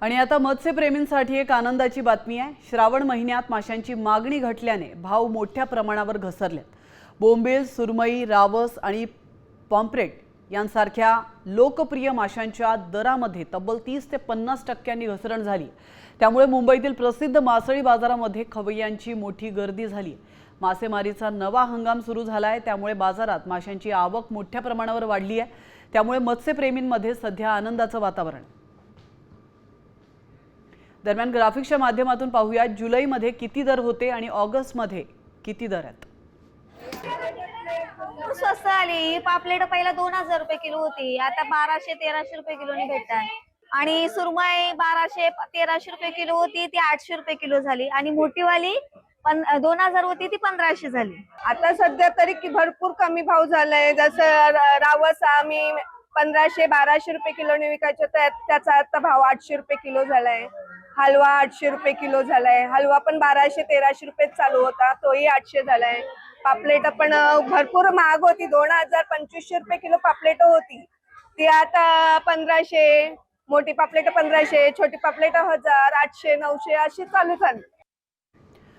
आणि आता मत्स्यप्रेमींसाठी एक आनंदाची बातमी आहे। श्रावण महिन्यात माशांची मागणी घटल्याने भाव मोठ्या प्रमाणावर घसरलेत। बोंबील, सुरमई, रावस आणि पॉम्फ्रेट यांसारख्या लोकप्रिय माशांच्या दरामध्ये तब्बल 30 ते 50% घसरण झाली। त्यामुळे मुंबईतील प्रसिद्ध मासळी बाजारामध्ये खवय्यांची मोठी गर्दी झाली। मासेमारीचा नवा हंगाम सुरू झालाय, त्यामुळे बाजारात माशांची आवक मोठ्या प्रमाणावर वाढली आहे। त्यामुळे मत्स्यप्रेमींमध्ये सध्या आनंदाचं वातावरण। दरम्यान ग्राफिक्सच्या माध्यमातून पाहूया जुलैमध्ये किती दर होते आणि ऑगस्टमध्ये किती दर आहेत। स्वस्त आली पापलेट पहिला 2000 रुपये किलो होती, आता 1200-1300 रुपये किलोने भेटतात। आणि सुरमई 1200-1300 रुपये किलो होती, ती 800 रुपये किलो झाली। आणि मोठीवाली 2000 होती, ती 1500 झाली। आता सध्या तरी की भरपूर कमी भाव झालाय। जसं रावस आम्ही 1500-1200 रुपये किलोने विकायचो, त्याचा आता भाव 800 रुपये किलो झालाय। हलवा 800 रुपये किलो झालाय। हलवा पण 1200-1300 रुपये चालू होता, तोही 800 झालाय। पापलेट पण भरपूर महाग होती, 2000-2500 रुपये किलो पापलेट होती, ती आता 1500। मोठी पापलेट 1500, छोटी पापलेट 1000, 800, 900 अशी चालू झाली।